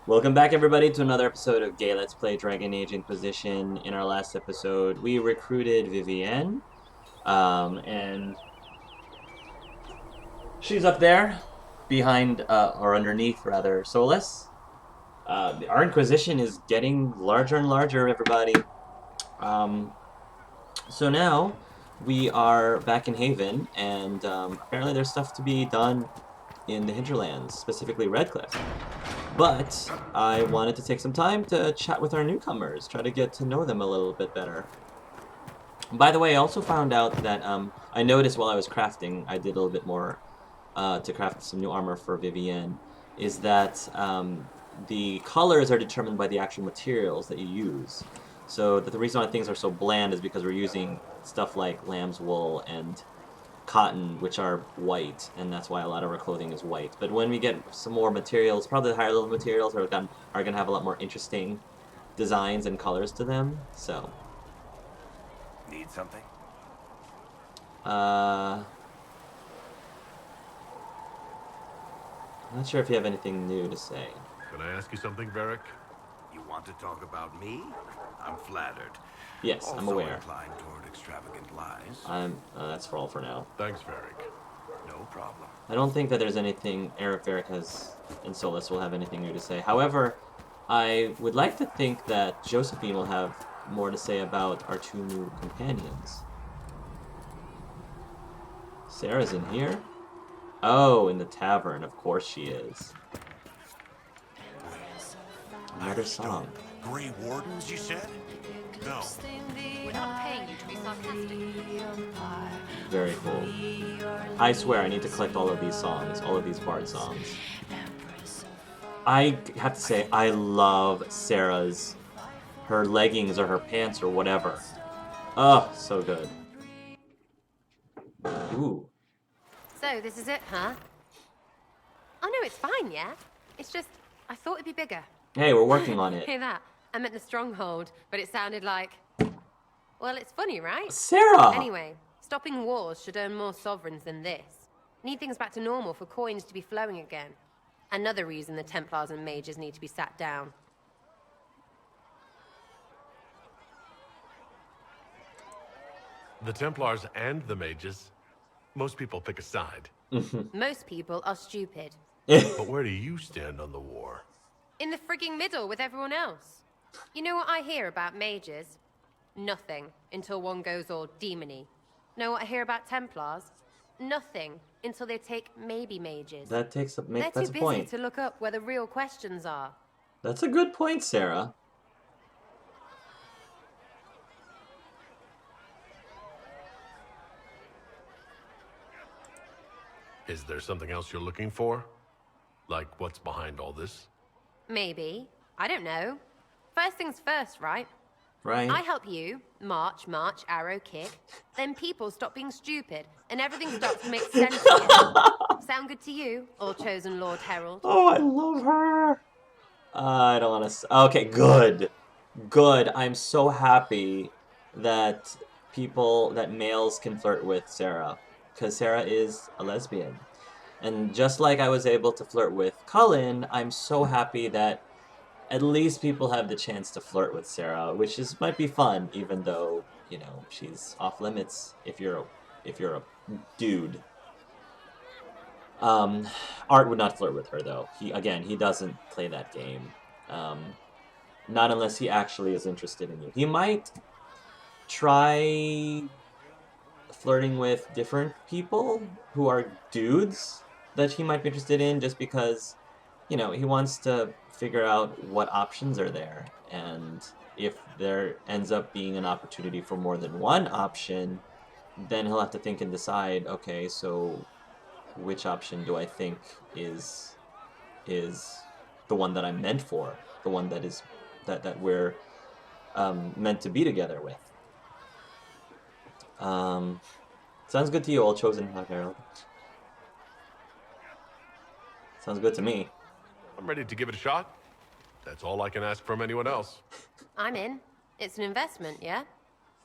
Welcome back, everybody, to another episode of Gay Let's Play Dragon Age Inquisition. In our last episode, we recruited Vivienne, and she's up there, behind, or underneath, rather, Solus. Our Inquisition is getting larger and larger, everybody. Um, so now, we are back in Haven, and apparently there's stuff to be done in the Hinterlands, specifically Redcliffe. But I wanted to take some time to chat with our newcomers, try to get to know them a little bit better. By the way, I also found out that I noticed while I was crafting, I did a little bit more to craft some new armor for Vivienne, is that the colors are determined by the actual materials that you use. So the reason why things are so bland is because we're using stuff like lamb's wool and cotton, which are white, and that's why a lot of our clothing is white. But when we get some more materials, probably the higher level materials are going to have a lot more interesting designs and colors to them. So, Need something? I'm not sure if you have anything new to say. Can I ask you something, Varric? You want to talk about me? I'm flattered. Yes, also I'm aware. inclined toward extravagant lies. That's for all for now. Thanks, Varric. No problem. I don't think that there's anything Varric has and Solus will have anything new to say. However, I would like to think that Josephine will have more to say about our two new companions. Sarah's in here? Oh, in the tavern. Of course she is. Another song. Grey Wardens, you said? No. We're not paying you to be sarcastic. Very cool. I swear I need to collect all of these songs, all of these bard songs. I have to say, I love Sarah's, her leggings or her pants or whatever. Oh, so good. Ooh. So, this is it, huh? Oh no, it's fine, yeah? It's just, I thought it'd be bigger. Hey, we're working on it. Hear that? I meant the stronghold, but it sounded like... Well, it's funny, right? Sarah! Anyway, stopping wars should earn more sovereigns than this. Need things back to normal for coins to be flowing again. Another reason the Templars and mages need to be sat down. The Templars and the mages. Most people pick a side. Most people are stupid. But where do you stand on the war? In the frigging middle with everyone else. You know what I hear about mages? Nothing, until one goes all demony. Know what I hear about Templars? Nothing, until they take maybe mages. That takes a They're that's too a busy point. to look up where the real questions are. That's a good point, Sarah. Is there something else you're looking for? Like what's behind all this? Maybe. I don't know. First things first, right? Right? I help you, march, arrow, kick. Then people stop being stupid, and everything starts to make sense again. Sound good to you, all chosen Lord Herald? Oh, I love her. I don't want to... Okay, good. Good. I'm so happy that that males can flirt with Sarah. Because Sarah is a lesbian. And just like I was able to flirt with Cullen, I'm so happy that at least people have the chance to flirt with Sarah, which might be fun, even though, you know, she's off limits if you're a dude. Art would not flirt with her, though. He doesn't play that game. Not unless he actually is interested in you. He might try flirting with different people who are dudes that he might be interested in, just because, you know, he wants to figure out what options are there. And if there ends up being an opportunity for more than one option, then he'll have to think and decide, okay, so which option do I think is the one that I'm meant for, the one that is that we're meant to be together with. Sounds good to you, all chosen Herald. Sounds good to me. I'm ready to give it a shot. That's all I can ask from anyone else. I'm in. It's an investment, yeah?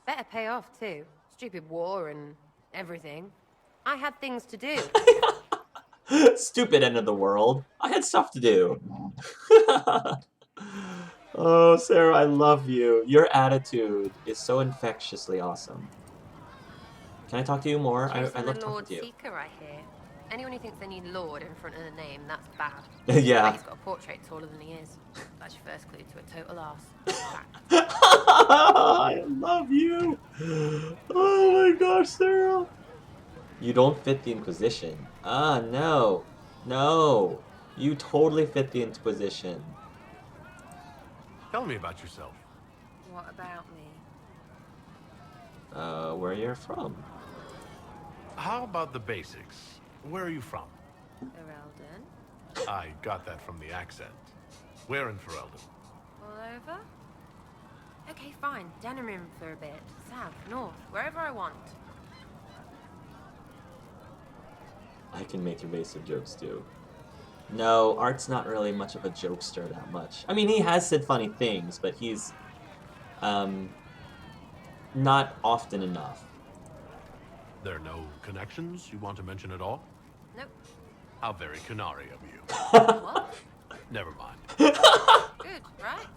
Better pay off, too. Stupid war and everything. I had things to do. Stupid end of the world. I had stuff to do. Oh, Sarah, I love you. Your attitude is so infectiously awesome. Can I talk to you more? I Chasing the love talking Lord to you. Seeker, I hear. Anyone who thinks they need Lord in front of the name, that's bad. Yeah. Bet he's got a portrait taller than he is. That's your first clue to a total arse. Fact. I love you. Oh my gosh, Sarah. You don't fit the Inquisition. Ah, no. No. You totally fit the Inquisition. Tell me about yourself. What about me? Where you're from. How about the basics? Where are you from? Ferelden? I got that from the accent. Where in Ferelden? All over? Okay, fine. Denerim for a bit. South, north, wherever I want. I can make evasive jokes too. No, Art's not really much of a jokester that much. I mean, he has said funny things, but he's, not often enough. There are no connections you want to mention at all? Nope. How very canary of you. What? Never mind. Good, right?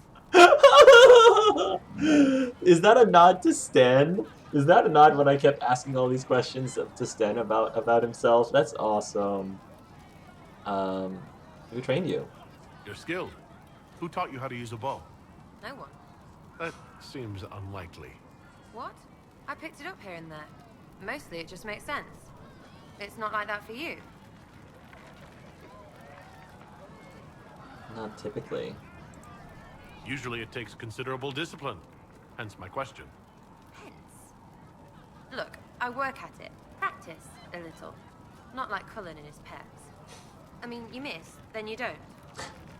Is that a nod to Stan? Is that a nod when I kept asking all these questions to Stan about himself? That's awesome. Who trained you? You're skilled. Who taught you how to use a bow? No one. That seems unlikely. What? I picked it up here and there. Mostly it just makes sense. It's not like that for you. Not typically. Usually it takes considerable discipline. Hence my question. Hence. Look, I work at it. Practice a little. Not like Cullen and his pets. I mean, you miss, then you don't.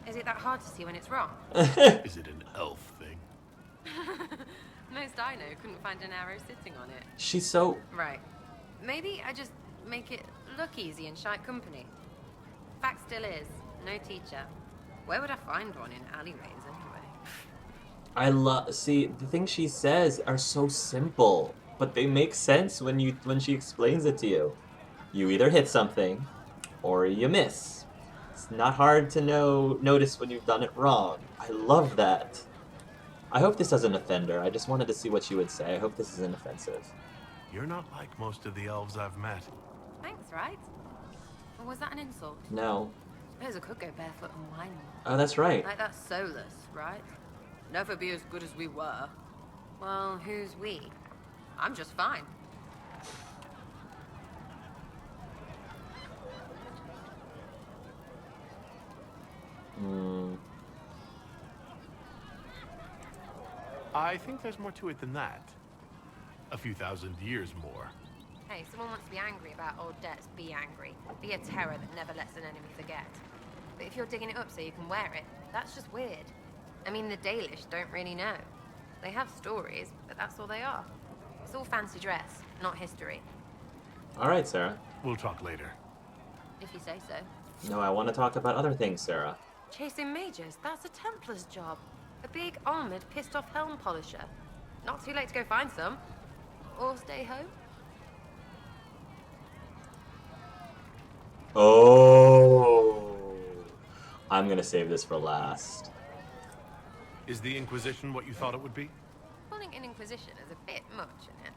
Is it that hard to see when it's wrong? Is it an elf thing? Most I know couldn't find an arrow sitting on it. She's so... Right. Maybe I just make it look easy in shite company. Fact still is, no teacher. Where would I find one in alleyways anyway? See, the things she says are so simple, but they make sense when she explains it to you. You either hit something, or you miss. It's not hard to notice when you've done it wrong. I love that. I hope this doesn't offend her. I just wanted to see what she would say. I hope this isn't offensive. You're not like most of the elves I've met. Thanks, right? Or was that an insult? No. Suppose I could go barefoot and whine more. Oh, that's right. Like that soulless, right? Never be as good as we were. Well, who's we? I'm just fine. I think there's more to it than that. A few thousand years more. Hey, someone wants to be angry about old debts, be angry. Be a terror that never lets an enemy forget. But if you're digging it up so you can wear it, that's just weird. I mean, the Dalish don't really know. They have stories, but that's all they are. It's all fancy dress, not history. All right, Sarah. We'll talk later. If you say so. No, I want to talk about other things, Sarah. Chasing mages, that's a Templar's job. A big, armored, pissed-off helm polisher. Not too late to go find some. Or stay home. Oh. I'm gonna save this for last. Is the Inquisition what you thought it would be? Calling an Inquisition is a bit much, isn't it?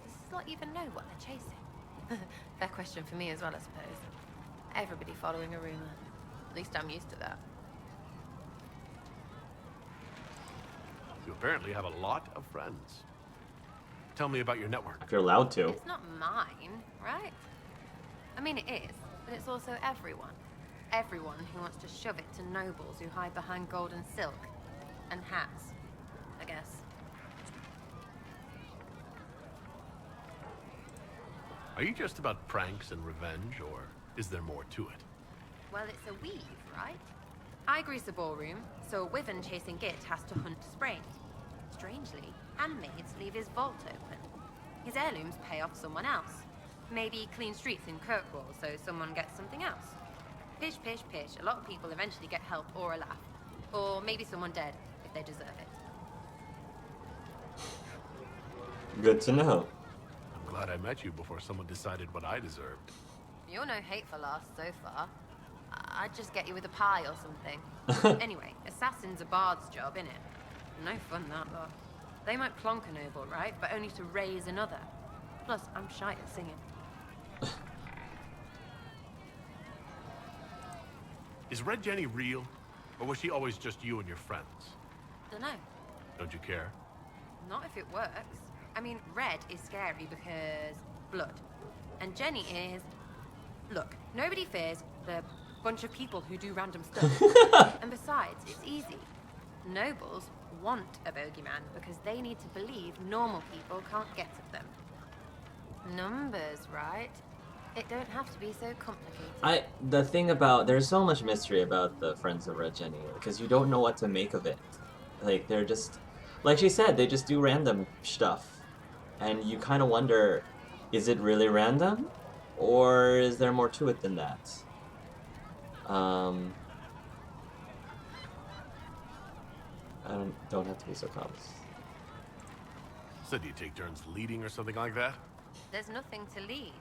Does Slot even know what they're chasing? Fair question for me as well, I suppose. Everybody following a rumor. At least I'm used to that. You apparently have a lot of friends. Tell me about your network. If you're allowed to. It's not mine, right? I mean, it is, but it's also everyone. Everyone who wants to shove it to nobles who hide behind gold and silk. And hats, I guess. Are you just about pranks and revenge, or is there more to it? Well, it's a weave, right? I grease the ballroom, so a wyvern chasing Git has to hunt Sprain. Strangely, handmaids leave his vault open. His heirlooms pay off someone else. Maybe clean streets in Kirkwall so someone gets something else. Pish, pish, pish. A lot of people eventually get help or a laugh. Or maybe someone dead, if they deserve it. Good to know. I'm glad I met you before someone decided what I deserved. You're no hateful ass so far. I'd just get you with a pie or something. Anyway, assassin's a bard's job, innit? No fun, that lot. They might plonk a noble, right? But only to raise another. Plus, I'm shy at singing. Is Red Jenny real? Or was she always just you and your friends? Dunno. Don't you care? Not if it works. I mean, Red is scary because blood. And Jenny is... Look, nobody fears the bunch of people who do random stuff. And besides, it's easy. Nobles want a bogeyman because they need to believe normal people can't get at them. Numbers, right? It don't have to be so complicated. The thing about, there's so much mystery about the Friends of Red Jenny, because you don't know what to make of it. Like, they're just, like she said, they just do random stuff. And you kind of wonder, is it really random? Or is there more to it than that? I don't have to be so cautious. So do you take turns leading or something like that? There's nothing to lead.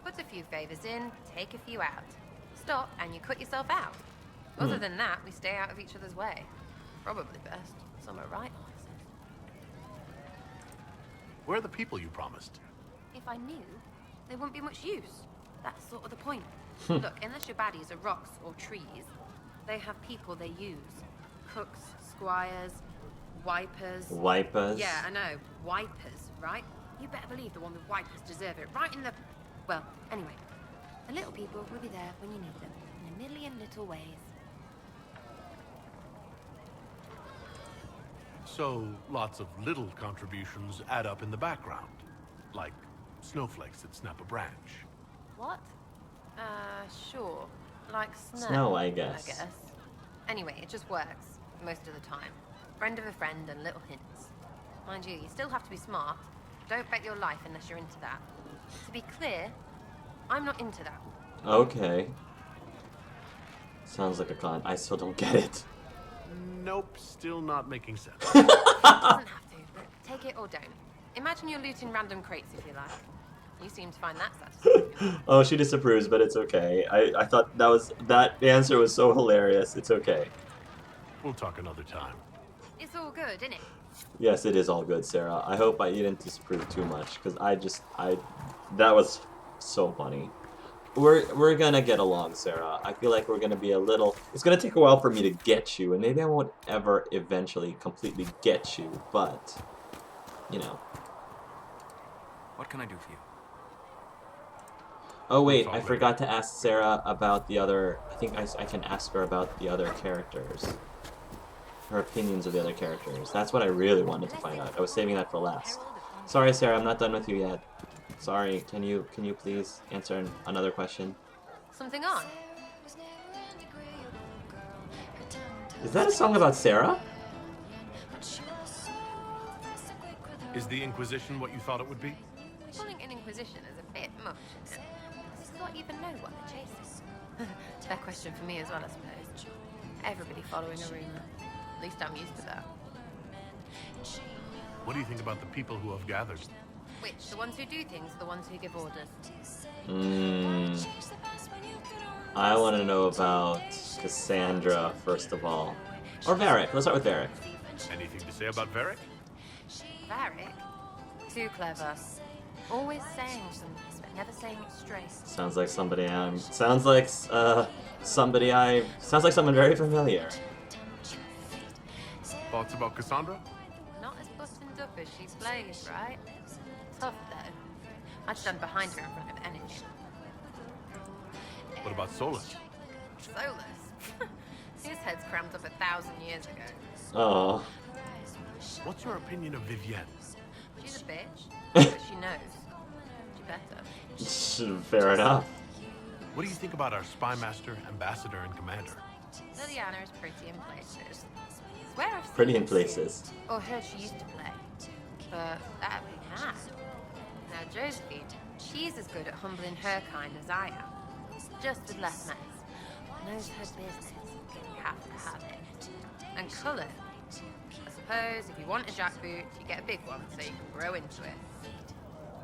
Put a few favors in, take a few out. Stop, and you cut yourself out. Other than that, we stay out of each other's way. Probably best. Somewhere right, Where are the people you promised? If I knew, there wouldn't be much use. That's sort of the point. Look, unless your baddies are rocks or trees, they have people they use. Cooks, squires, wipers. Wipers? Yeah, I know. Wipers, right? You better believe the one with wipers deserve it. Right in the... Well, anyway. The little people will be there when you need them. In a million little ways. So, lots of little contributions add up in the background. Like snowflakes that snap a branch. What? Sure. Like snow. Snow, I guess. Anyway, it just works. Most of the time. Friend of a friend and little hints. Mind you, you still have to be smart. Don't bet your life unless you're into that. To be clear, I'm not into that. Okay. Sounds like a con. I still don't get it. Nope, still not making sense. Doesn't have to, but take it or don't. Imagine you're looting random crates if you like. You seem to find that satisfying. Oh, she disapproves, but it's okay. I thought that answer was so hilarious. It's okay. We'll talk another time. It's all good, isn't it? Yes, it is all good, Sarah. I hope you didn't disapprove too much, because that was so funny. We're gonna get along, Sarah. I feel like we're gonna be a little... It's gonna take a while for me to get you, and maybe I won't ever eventually completely get you, but, you know. What can I do for you? Oh wait, I forgot to ask Sarah about the other... I think I can ask her about the other characters. Her opinions of the other characters. That's what I really wanted to find out. I was saving that for last. Sorry, Sarah, I'm not done with you yet. Sorry, can you please answer another question? Something on? Is that a song about Sarah? Is the Inquisition what you thought it would be? Calling an Inquisition is a bit much, isn't it? Does not even know what they're chasing. Fair question for me as well, I suppose. Everybody following a rumor. At least I'm used to that. What do you think about the people who have gathered? Which? The ones who do things or the ones who give orders? I want to know about Cassandra, first of all. Or Varric. Let's start with Varric. Anything to say about Varric? Varric? Too clever. Always saying something, but never saying it straight. Sounds like somebody sounds like someone very familiar. Thoughts about Cassandra? Not as buttoned up as she plays, right? Tough, though. I'd stand behind her in front of anything. What about Solus? Solus? His head's crammed up 1,000 years ago. Oh. What's your opinion of Vivienne? She's a bitch, but she knows. She better. Fair enough. What do you think about our spy master, ambassador, and commander? Liliana is pretty in places. Swear I've seen Pretty in her. places. Or heard she used to play. But that'd be mad. Now Josephine, she's as good at humbling her kind as I am. Just with less mess. Knows her business. You have to have it. And colour. I suppose if you want a jackboot, you get a big one so you can grow into it.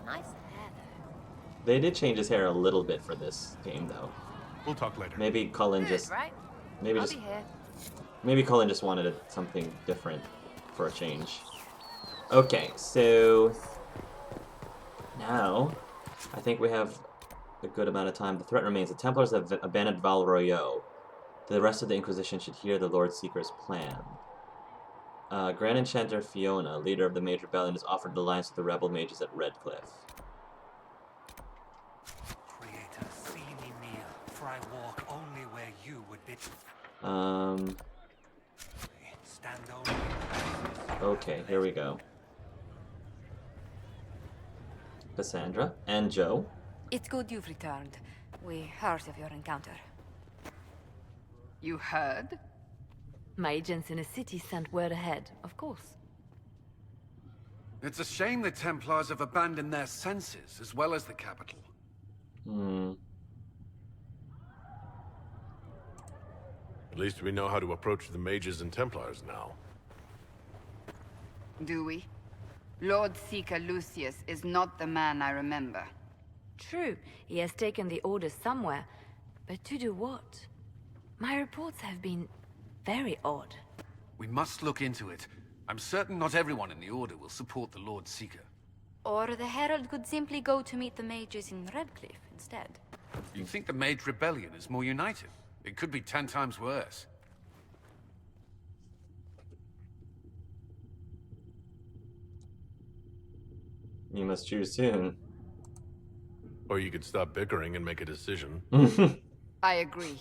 Nice hair though. They did change his hair a little bit for this game, though. We'll talk later. Maybe Cullen Good, just right? maybe I'll just be here. maybe Cullen just wanted something different for a change. Okay, so now I think we have a good amount of time. The threat remains. The Templars have abandoned Val Royeaux. The rest of the Inquisition should hear the Lord Seeker's plan. Grand Enchanter Fiona, leader of the Mage Rebellion, has offered an alliance with the rebel mages at Redcliffe. Creator, see me near, for I walk only where you would bid. Stand only. Okay, here we go. Cassandra and Joe. It's good you've returned. We heard of your encounter. You heard? My agents in the city sent word ahead, of course. It's a shame the Templars have abandoned their senses, as well as the capital. At least we know how to approach the mages and Templars now. Do we? Lord Seeker Lucius is not the man I remember. True, he has taken the orders somewhere, but to do what? My reports have been very odd. We must look into it. I'm certain not everyone in the Order will support the Lord Seeker. Or the Herald could simply go to meet the mages in Redcliffe instead. You think the Mage Rebellion is more united? It could be 10 times worse. You must choose soon. Or you could stop bickering and make a decision. I agree.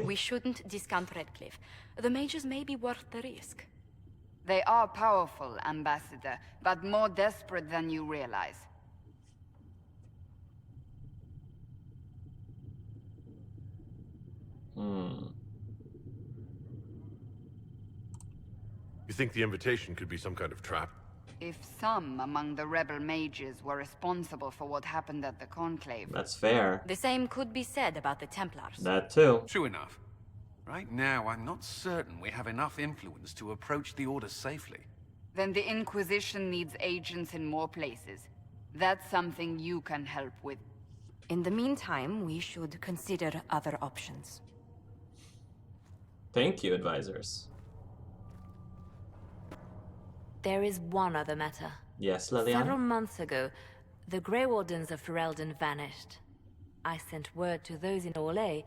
We shouldn't discount Redcliffe. The mages may be worth the risk. They are powerful, Ambassador, but more desperate than you realize. You think the invitation could be some kind of trap? If some among the rebel mages were responsible for what happened at the Conclave, That's fair. The same could be said about the Templars. That too. True enough. Right now, I'm not certain we have enough influence to approach the Order safely. then the Inquisition needs agents in more places. That's something you can help with. In the meantime, we should consider other options. Thank you, advisors. There is one other matter. Yes, Several Liliana? months ago, the Grey Wardens of Ferelden vanished. I sent word to those in Orlais,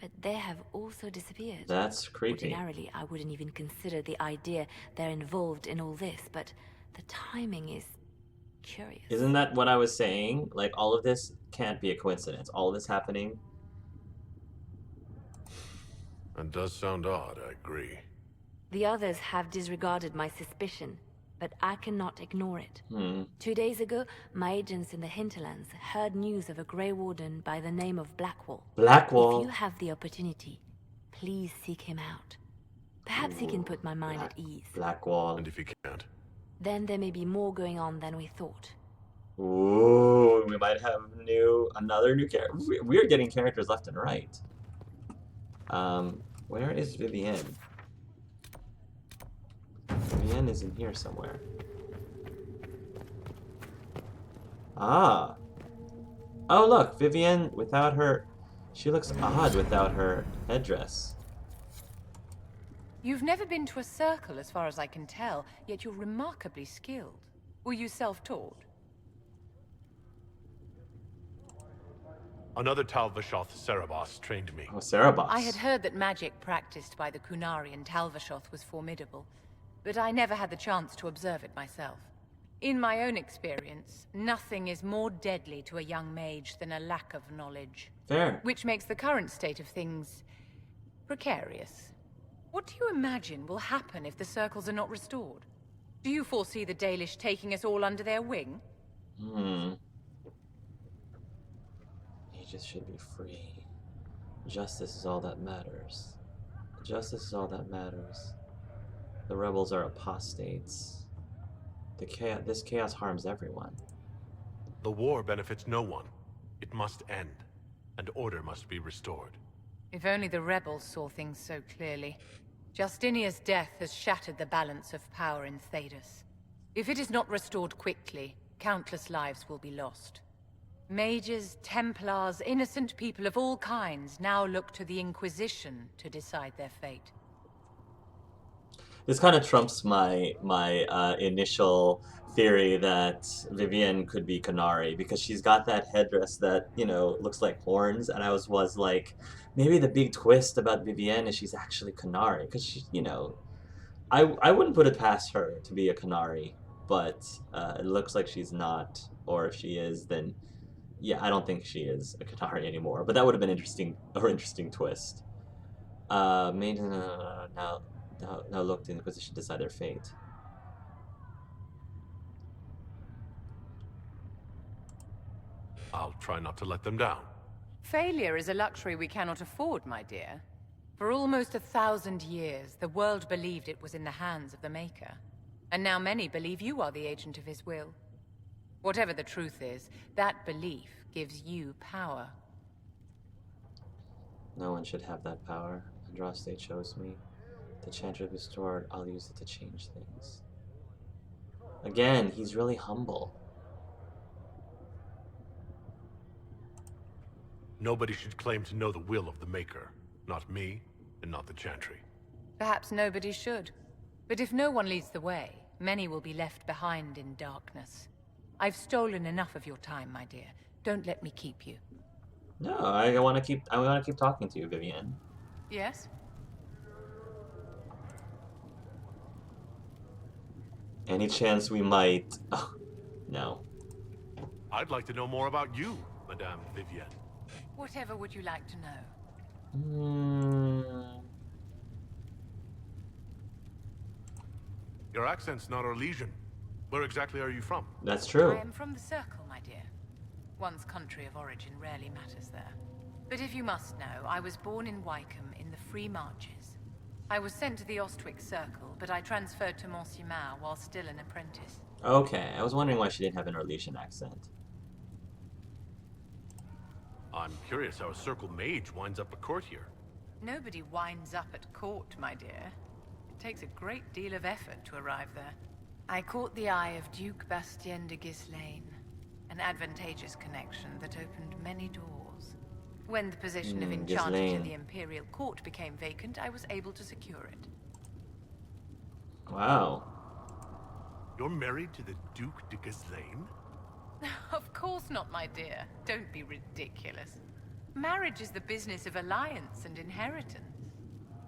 but they have also disappeared. That's creepy. Ordinarily, I wouldn't even consider the idea they're involved in all this, but the timing is curious. Isn't that what I was saying? Like, all of this can't be a coincidence. All of this happening. That does sound odd, I agree. The others have disregarded my suspicion, but I cannot ignore it. 2 days ago, my agents in the hinterlands heard news of a Grey Warden by the name of Blackwall. Blackwall. If you have the opportunity, please seek him out. Perhaps he can put my mind at ease. Blackwall. And if you can't? Then there may be more going on than we thought. Ooh, we might have another new character. We're getting characters left and right. Where is Vivienne? Vivienne is in here somewhere. Ah. Oh, look, Vivienne without her... She looks odd without her headdress. You've never been to a circle, as far as I can tell, yet you're remarkably skilled. Were you self-taught? Another Talvashoth Cerebos trained me. Oh, Cerebos. I had heard that magic practiced by the Kunari Talvashoth was formidable, but I never had the chance to observe it myself. In my own experience, nothing is more deadly to a young mage than a lack of knowledge. Fair. Which makes the current state of things precarious. What do you imagine will happen if the circles are not restored? Do you foresee the Dalish taking us all under their wing? Mages should be free. Justice is all that matters. Justice is all that matters. The rebels are apostates. This chaos harms everyone. The war benefits no one. It must end, and order must be restored. If only the rebels saw things so clearly. Justinia's death has shattered the balance of power in Thedas. If it is not restored quickly, countless lives will be lost. Mages, Templars, innocent people of all kinds now look to the Inquisition to decide their fate. This kind of trumps my initial theory that Vivienne could be Canary because she's got that headdress that, you know, looks like horns, and I was like, maybe the big twist about Vivienne is she's actually Canary because she, you know, I wouldn't put it past her to be a Canary, but it looks like she's not, or if she is, then yeah, I don't think she is a Canary anymore. But that would have been interesting twist. Now look, the Inquisition decide their fate. I'll try not to let them down. Failure is a luxury we cannot afford, my dear. For almost 1,000 years, the world believed it was in the hands of the Maker. And now many believe you are the agent of his will. Whatever the truth is, that belief gives you power. No one should have that power. Andraste chose me. The Chanter restored, I'll use it to change things. Again, he's really humble. Nobody should claim to know the will of the Maker. Not me, and not the Chantry. Perhaps nobody should. But if no one leads the way, many will be left behind in darkness. I've stolen enough of your time, my dear. Don't let me keep you. No, I want to keep talking to you, Vivienne. Yes? Any chance we might... Oh, no. I'd like to know more about you, Madame Vivienne. Whatever would you like to know? Your accent's not Orlesian. Where exactly are you from? That's true. I am from the Circle, my dear. One's country of origin rarely matters there. But if you must know, I was born in Wycombe in the Free Marches. I was sent to the Ostwick Circle, but I transferred to Mont-Simar while still an apprentice. Okay, I was wondering why she didn't have an Orlesian accent. I'm curious how a Circle mage winds up at court here. Nobody winds up at court, my dear. It takes a great deal of effort to arrive there. I caught the eye of Duke Bastien de Ghislaine, an advantageous connection that opened many doors. When the position of Enchanter to Ghislaine. the Imperial Court became vacant, I was able to secure it. Wow. You're married to the Duke de Ghislaine? Of course not, my dear. Don't be ridiculous. Marriage is the business of alliance and inheritance.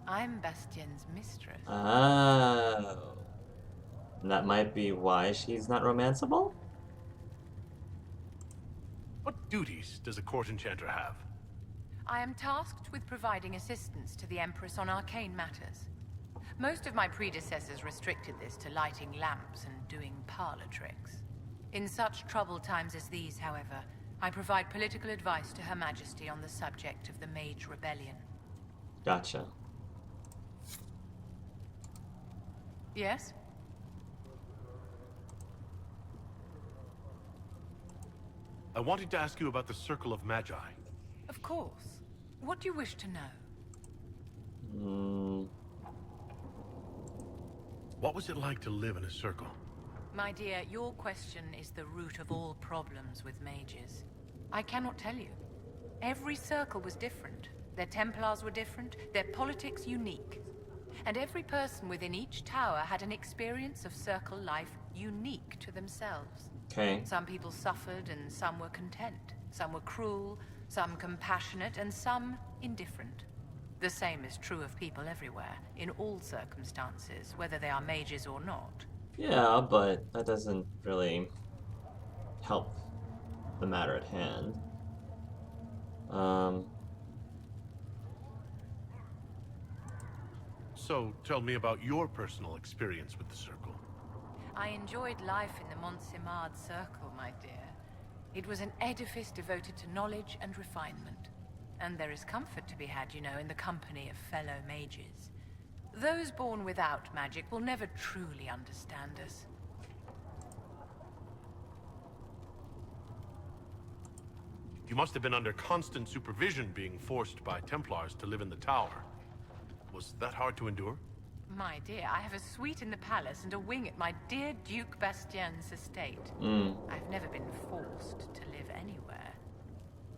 I'm Bastien's mistress. Oh. That might be why she's not romanceable? What duties does a court enchanter have? I am tasked with providing assistance to the Empress on arcane matters. Most of my predecessors restricted this to lighting lamps and doing parlor tricks. In such troubled times as these, however, I provide political advice to Her Majesty on the subject of the Mage Rebellion. Gotcha. Yes? I wanted to ask you about the Circle of Magi. Of course. What do you wish to know? What was it like to live in a circle? My dear, your question is the root of all problems with mages. I cannot tell you. Every circle was different. Their Templars were different, their politics unique. And every person within each tower had an experience of circle life unique to themselves. Okay. Some people suffered and some were content. Some were cruel, some compassionate, and some indifferent. The same is true of people everywhere, in all circumstances, whether they are mages or not. Yeah, but that doesn't really help the matter at hand. So, tell me about your personal experience with the Circle. I enjoyed life in the Mont-Simard Circle, my dear. It was an edifice devoted to knowledge and refinement. And there is comfort to be had, you know, in the company of fellow mages. Those born without magic will never truly understand us. You must have been under constant supervision being forced by Templars to live in the tower. Was that hard to endure? My dear, I have a suite in the palace and a wing at my dear Duke Bastien's estate. I've never been forced to live anywhere.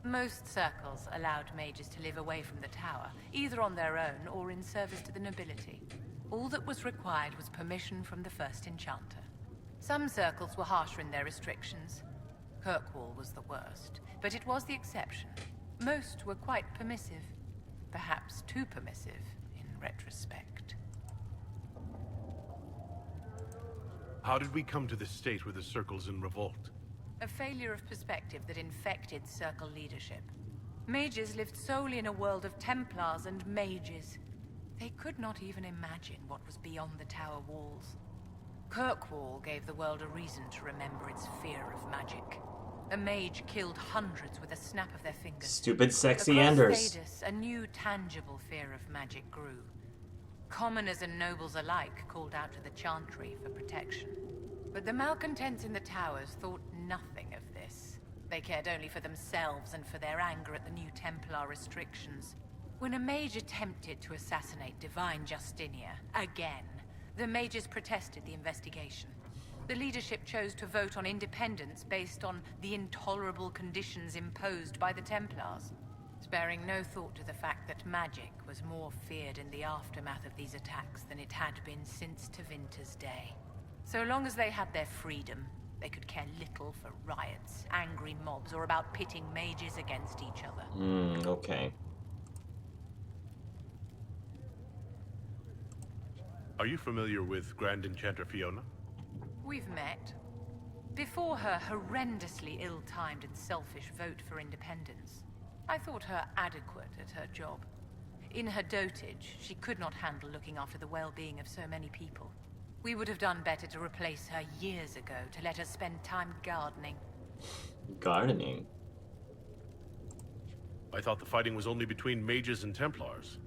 Most circles allowed mages to live away from the tower, either on their own or in service to the nobility. All that was required was permission from the first enchanter. Some circles were harsher in their restrictions. Kirkwall was the worst, but it was the exception. Most were quite permissive. Perhaps too permissive, in retrospect. How did we come to this state where the Circle's in revolt? A failure of perspective that infected Circle leadership. Mages lived solely in a world of Templars and mages. They could not even imagine what was beyond the tower walls. Kirkwall gave the world a reason to remember its fear of magic. A mage killed hundreds with a snap of their fingers. Stupid sexy Across Anders. Thedas, a new tangible fear of magic grew. Commoners and nobles alike called out to the Chantry for protection. But the malcontents in the towers thought nothing of this. They cared only for themselves and for their anger at the new Templar restrictions. When a mage attempted to assassinate Divine Justinia, again, the mages protested the investigation. The leadership chose to vote on independence based on the intolerable conditions imposed by the Templars, sparing no thought to the fact that magic was more feared in the aftermath of these attacks than it had been since Tevinter's day. So long as they had their freedom, they could care little for riots, angry mobs, or about pitting mages against each other. Okay. Are you familiar with Grand Enchanter Fiona? We've met. Before her horrendously ill-timed and selfish vote for independence, I thought her adequate at her job. In her dotage, she could not handle looking after the well-being of so many people. We would have done better to replace her years ago, to let her spend time gardening. Gardening? I thought the fighting was only between mages and Templars.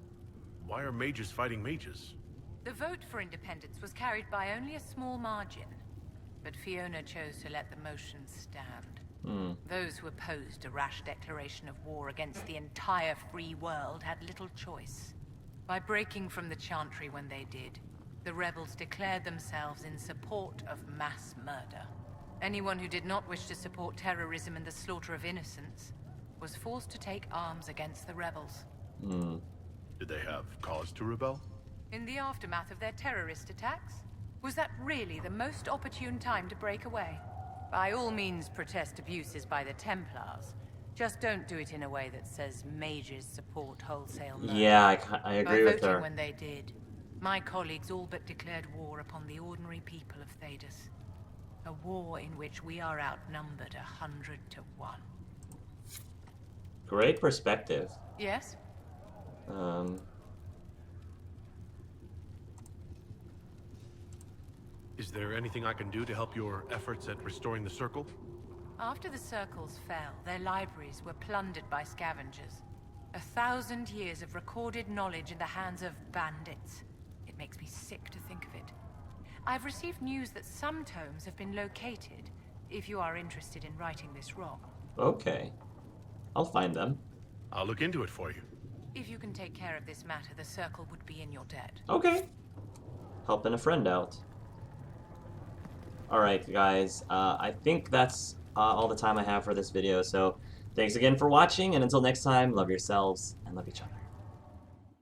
Why are mages fighting mages? The vote for independence was carried by only a small margin, but Fiona chose to let the motion stand. Those who opposed a rash declaration of war against the entire free world had little choice. By breaking from the Chantry when they did, the rebels declared themselves in support of mass murder. Anyone who did not wish to support terrorism and the slaughter of innocents was forced to take arms against the rebels. Did they have cause to rebel? In the aftermath of their terrorist attacks? Was that really the most opportune time to break away? By all means protest abuses by the Templars. Just don't do it in a way that says mages support wholesale murder. Yeah, I agree with By voting her. when they did, my colleagues all but declared war upon the ordinary people of Thedas. A war in which we are outnumbered 100 to 1. Great perspective. Yes? Is there anything I can do to help your efforts at restoring the Circle? After the Circles fell, their libraries were plundered by scavengers. 1,000 years of recorded knowledge in the hands of bandits. It makes me sick to think of it. I've received news that some tomes have been located, if you are interested in righting this wrong. Okay. I'll find them. I'll look into it for you. If you can take care of this matter, the Circle would be in your debt. Okay. Helping a friend out. Alright, guys. I think that's all the time I have for this video, so thanks again for watching, and until next time, love yourselves and love each other.